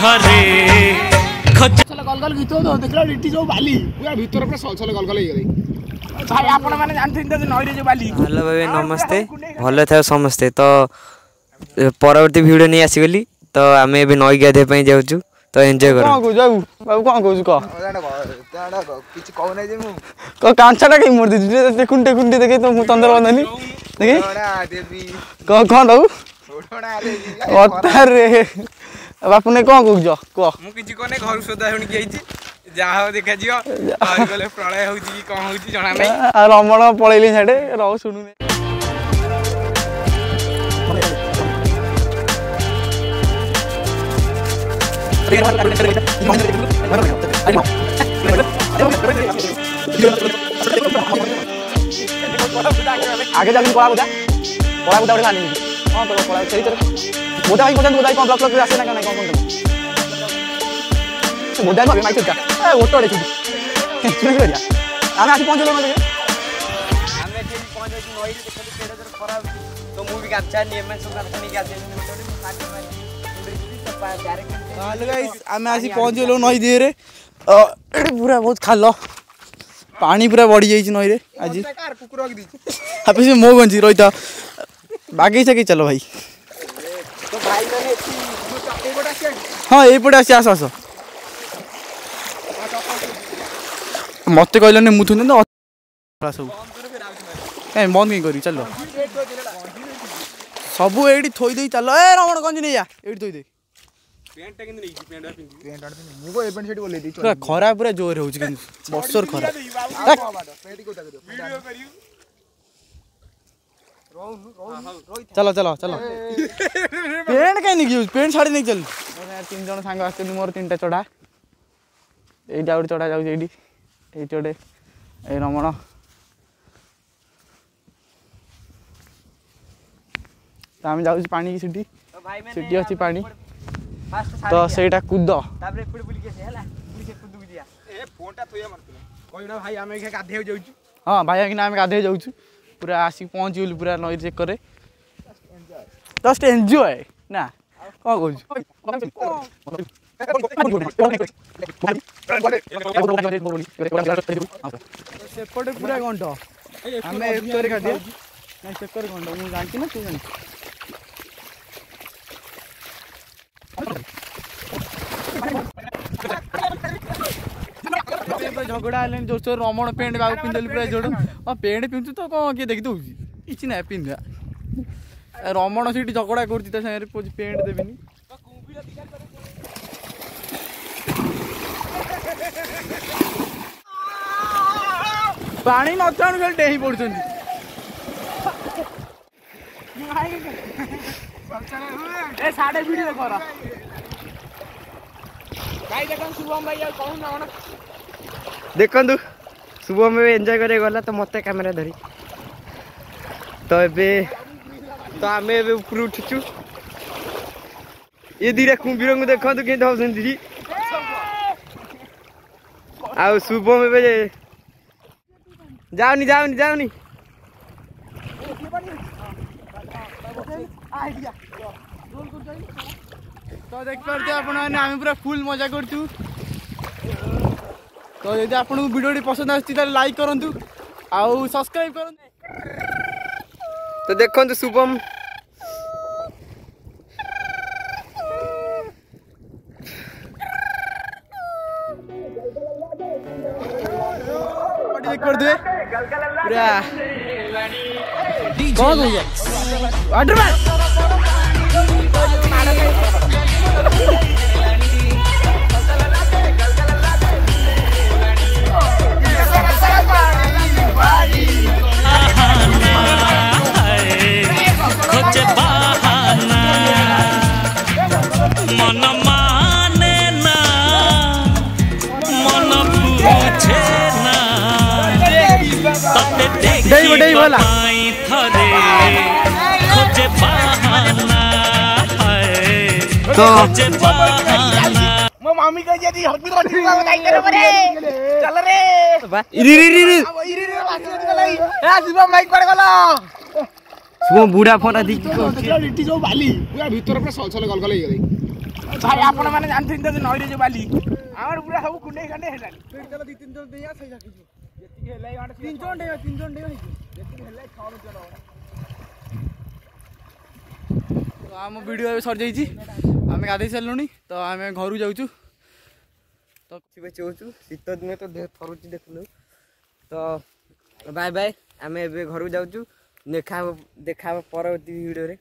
थरे गलगल गीत तो देखला रिटी जो बाली पूरा भीतर पूरा सलसल गलगल हे गई भाई आपण माने जानथिन त नईरे जो बाली। हेलो भाई नमस्ते भले था समस्ते तो परवर्ती वीडियो नहीं आसीगली तो आम ए नई गाधे जाऊँ तो एंजॉय कर जाऊ बाबू कौन कहू कह किछ कहू नै जे मु क कांछाटा के मोर दे टेकुंटे कुंटे देखे तो मु तंदर बंधनी देखे देवी क कोन दऊ ओठोना देवी अतारे बापू ने कौन कहू कह मु किछ कोने घर सोदा हुन के आइछि जा हो देखा जियो आइ गले प्रलय होउछि कि कोन होउछि जणा नै आ रमण पळैली छाडे रहो सुनु नै आगे जाके कोला बुदा उठे खानी हां तो कोला सही तर बुदा भाई कोन ब्लॉक आसे ना कोन बुदा भाई माइक का ए ओटो देखि सुन कर जा आमे आसी पहुंचलो ना देखे आमे ठीक पहुंच जाई नई देखि पेड़ जर खराब तो मु भी गाचा नियम सब गाचा नहीं गाचे हेलो गाइस आमे आसी पहुंच गेलो नई दे रे एडी पूरा बहुत खालो पानी पूरा बढ़ी जाई नई रे आज कार कुकुर रख दी हापे से मो गंजी रहिता बाकी से की चलो भाई तो भाई माने ए पटा से हां ए पटा से आस मत कहलने मुथु न सब ए बंद नहीं करी चलो सब एडी थोई दे चलो ए रमण गंजी नहीं जा एडी थोई दे पेंट केन नहीं पेंट पेंट मु को ए पेंट सेट बोले दी पूरा खरा पूरा जोर होउछ कि बसर खरा पेंट को ताके वीडियो करियो चलो चलो चलो पेंट कहीं नहीं यूज पेंट छाड़ी नहीं चल यार तीन जन सांग आछे मोर तीनटा चढ़ा एटा और चढ़ा जाउ एडी ए चढ़े ए रमण तामे जाउ पानी की सिटी सिटी अछि पानी तो सेटा कूद ताबरे एपड़ बुली के हला बुली के कूद दिया ए फोनटा थोया मारतले कहिना भाई आमे के गाधे जाउछु हां भाई आके आमे गाधे जाउछु पूरा आसी पहुंच गेलु पूरा नई चेक करे जस्ट एन्जॉय ना को कहू सेपटे पूरा घंटा आमे एक करे गाधे ना चेक करे घंटा मु जानती ना तू जानती झगड़ा है जोर सोर रमण पेंट बाबू पिंधल पूरा जोड़ हाँ पेंट पिंधु तो कौन किए देखी दूसरी किसी ना पिंधा रमण सीट झगड़ा कर पेंट देविनी पानी नथा डेही पड़े साढ़े वीडियो कर भाई देखन शुभम भाई कहू ना देखु शुभम में एंजॉय करे गला तो मत कैमेरा धरी तो ए तो आम ऊपर उठीचु ये दीटा कुंभीर को देखु कि दीदी आ शुभम जाऊनी जाऊनी जाऊनी तो देख पारे आप पूरा फुल मजा करूँ तो यदि आपको वीडियो पसंद आती लाइक करूँ आउ सब्सक्राइब करूँ तो देखो शुभम कर दे पूरा कौन मन माने ना मन पूछे ना तते देखी बताई थरे खोजे बहाना खोजे बहाना मो मामी कह जदी हॉस्पिटल बताई करे रे चल रे इरी ए शिवम माइक पर गला शुभम बुढ़ा फोन दी लिट्टी जो बाली पूरा भीतर पूरा सलसल गलगल हे गई ଭାଇ ଆପଣ ମାନେ ଜାଣିଛନ୍ତି ତ ନଈରେ ଯୋଉ ବାଲି ଆମର ପୁରା ସବୁ କୁଣ୍ଡେଇ କାଣ୍ଡେଇ ହେଲାଣି। ଦି ତିନି ଜଣ ଦେଇ ଆସ ଯେତିକି ହେଲା ତିନି ଜଣ ହେଇଯିବ। ଯେତିକି ହେଲା 6 ମିଟର। ତ ଆମ ଭିଡ଼ିଓ ଏବେ ସରିଯାଇଛି, ଆମେ ଗାଧେଇ ସାରିଲୁଣି, ତ ଆମେ ଘରକୁ ଯାଉଛୁ। ତ ବେଚି ହେଉଛୁ, ଶୀତ ଦିନେ ତ ଦେହ ଥରୁଛି ଦେଖୁନୁ। ତ ବାଏ ବାଏ, ଆମେ ଏବେ ଘରକୁ ଯାଉଛୁ। ଦେଖା ହବ ପରବର୍ତ୍ତୀ ଭିଡ଼ିଓରେ।